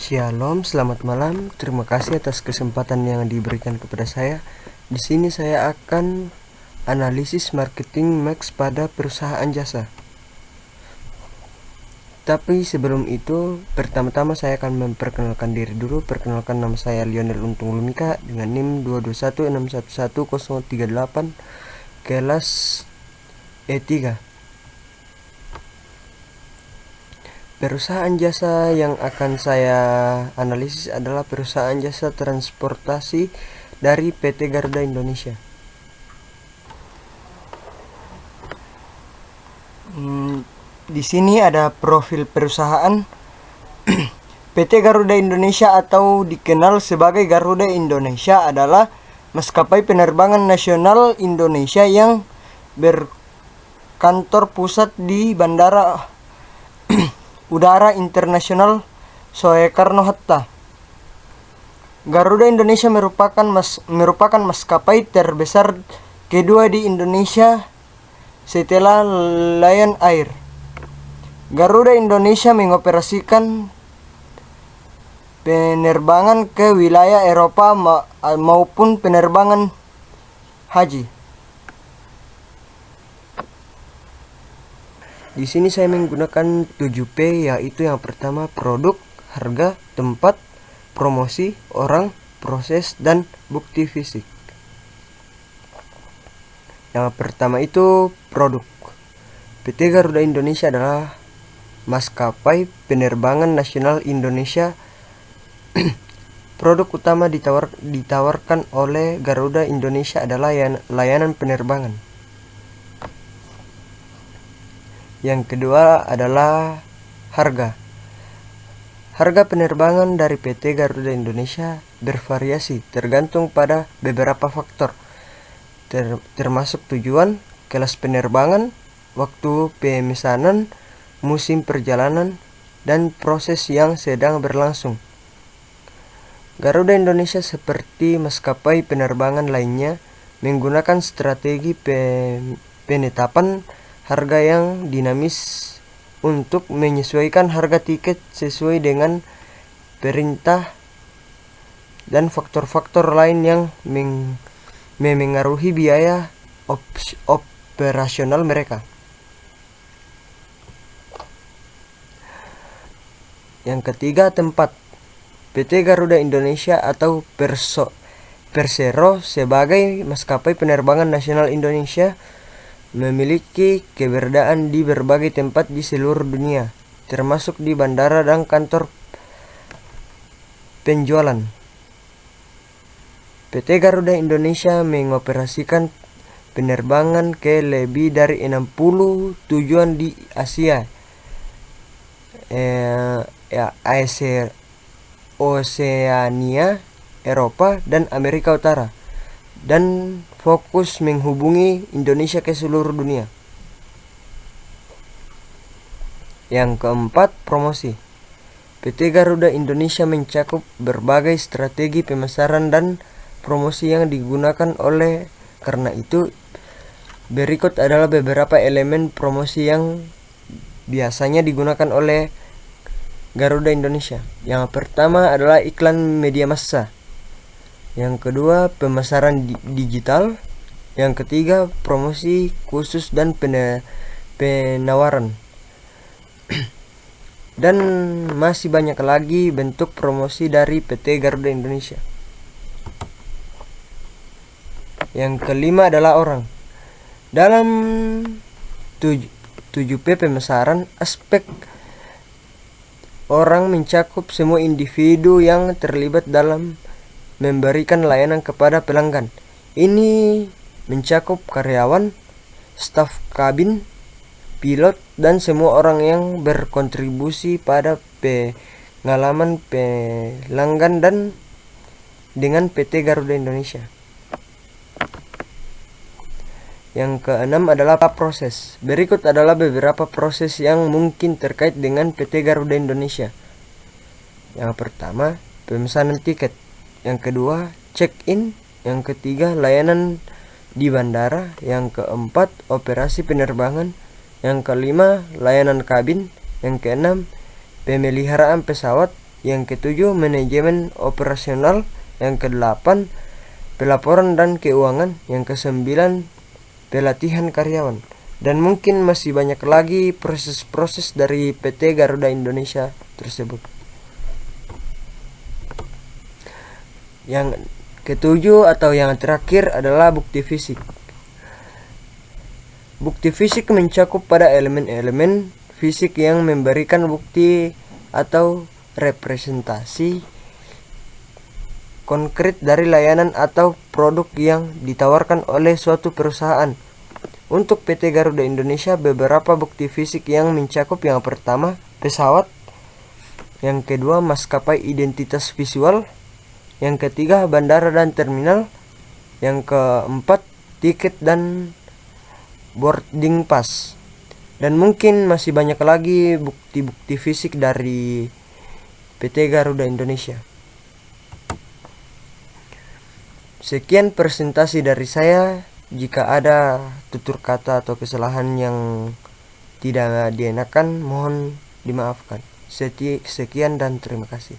Shalom, selamat malam. Terima kasih atas kesempatan yang diberikan kepada saya. Di sini saya akan analisis marketing Max pada perusahaan jasa. Tapi sebelum itu, pertama-tama saya akan memperkenalkan diri dulu. Perkenalkan, nama saya Lionel Untung Lumika dengan NIM 221611038 kelas E3. Perusahaan jasa yang akan saya analisis adalah perusahaan jasa transportasi dari PT Garuda Indonesia. Di sini ada profil perusahaan PT Garuda Indonesia atau dikenal sebagai Garuda Indonesia adalah maskapai penerbangan nasional Indonesia yang berkantor pusat di Bandara Udara Internasional Soekarno-Hatta. Garuda Indonesia merupakan maskapai terbesar kedua di Indonesia setelah Lion Air. Garuda Indonesia mengoperasikan penerbangan ke wilayah Eropa maupun penerbangan haji. Di sini saya menggunakan 7P, yaitu yang pertama produk, harga, tempat, promosi, orang, proses, dan bukti fisik. Yang pertama itu produk. PT Garuda Indonesia adalah maskapai penerbangan nasional Indonesia. Produk utama ditawarkan oleh Garuda Indonesia adalah layanan penerbangan. Yang kedua adalah harga. Harga penerbangan dari PT Garuda Indonesia bervariasi tergantung pada beberapa faktor, termasuk tujuan, kelas penerbangan, waktu pemesanan, musim perjalanan, dan proses yang sedang berlangsung. Garuda Indonesia seperti maskapai penerbangan lainnya menggunakan strategi penetapan harga yang dinamis untuk menyesuaikan harga tiket sesuai dengan perintah dan faktor-faktor lain yang memengaruhi biaya operasional mereka. Yang ketiga, tempat. PT Garuda Indonesia atau Persero sebagai maskapai penerbangan nasional Indonesia memiliki keberadaan di berbagai tempat di seluruh dunia, termasuk di bandara dan kantor penjualan. PT Garuda Indonesia mengoperasikan penerbangan ke lebih dari 60 tujuan di Asia, Oseania, Eropa, dan Amerika Utara, dan fokus menghubungi Indonesia ke seluruh dunia. Yang keempat, promosi. PT Garuda Indonesia mencakup berbagai strategi pemasaran dan promosi yang digunakan oleh karena itu berikut adalah beberapa elemen promosi yang biasanya digunakan oleh Garuda Indonesia. Yang pertama adalah iklan media massa. Yang kedua, pemasaran digital. Yang ketiga, promosi khusus dan penawaran. Dan masih banyak lagi bentuk promosi dari PT Garuda Indonesia. Yang kelima adalah orang. Dalam 7P pemasaran, aspek orang mencakup semua individu yang terlibat dalam memberikan layanan kepada pelanggan. Ini mencakup karyawan, staf kabin, pilot, dan semua orang yang berkontribusi pada pengalaman pelanggan dan dengan PT Garuda Indonesia. Yang keenam adalah proses. Berikut adalah beberapa proses yang mungkin terkait dengan PT Garuda Indonesia. Yang pertama, pemesanan tiket. Yang kedua, check-in. Yang ketiga, layanan di bandara. Yang keempat, operasi penerbangan. Yang kelima, layanan kabin. Yang keenam, pemeliharaan pesawat. Yang ketujuh, manajemen operasional. Yang kedelapan, pelaporan dan keuangan. Yang kesembilan, pelatihan karyawan. Dan mungkin masih banyak lagi proses-proses dari PT Garuda Indonesia tersebut. Yang ketujuh atau yang terakhir adalah bukti fisik. Bukti fisik mencakup pada elemen-elemen fisik yang memberikan bukti atau representasi konkret dari layanan atau produk yang ditawarkan oleh suatu perusahaan. Untuk PT Garuda Indonesia, beberapa bukti fisik yang mencakup: yang pertama, pesawat. Yang kedua, maskapai identitas visual. Yang ketiga, bandara dan terminal. Yang keempat, tiket dan boarding pass. Dan mungkin masih banyak lagi bukti-bukti fisik dari PT Garuda Indonesia. Sekian presentasi dari saya. Jika ada tutur kata atau kesalahan yang tidak dienakan, mohon dimaafkan. Sekian dan terima kasih.